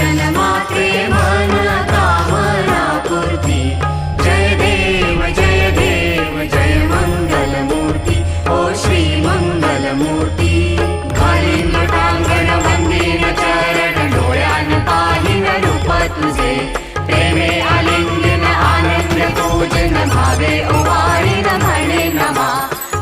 दर्शन मात्रे मन कामना पूर्ती। जय देव जय मंगल मूर्ती, ओ श्री मंगल मूर्ती। घालीन लोटांगण वंदीन चरण, डोळ्यान पाहिन रूप तुझे। प्रेमे आलिंगन आनंद पूजन, भावे ओवाळीन म्हणे नमा।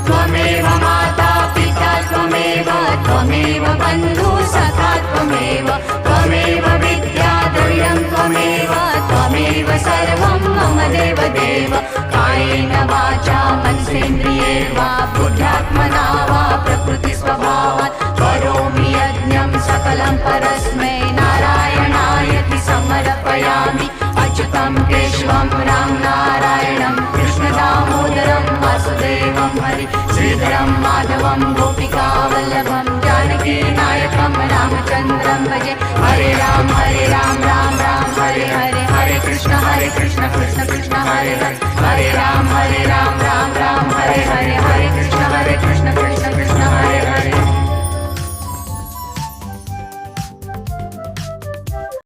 त्वमेव माता पिता त्वमेव, त्वमेव बंधु सखा त्वमेव। त्वमेव विद्या द्रव्यं त्वमेव, त्वमेव सर्वं मम देव देव। कायेन वाचा मनसेन्द्रिये वा, बुद्ध्यात्मना वा प्रकृति स्वभावात् करोमि यज्ञं सकलं परस्मै नारायणायति समर्पयामि। अच्युतं केशवं राम नारायणं, कृष्णदामोदरं वासुदेवं हरि। श्रीधरं माधवं गोपिकावल्लभं, जानकीनायकं रामचन्द्रं भजे। हरे राम राम राम हरे हरे, हरे कृष्ण कृष्ण कृष्ण हरे हरे। हरे राम राम राम हरे हरे, हरे कृष्ण कृष्ण कृष्ण हरे हरे।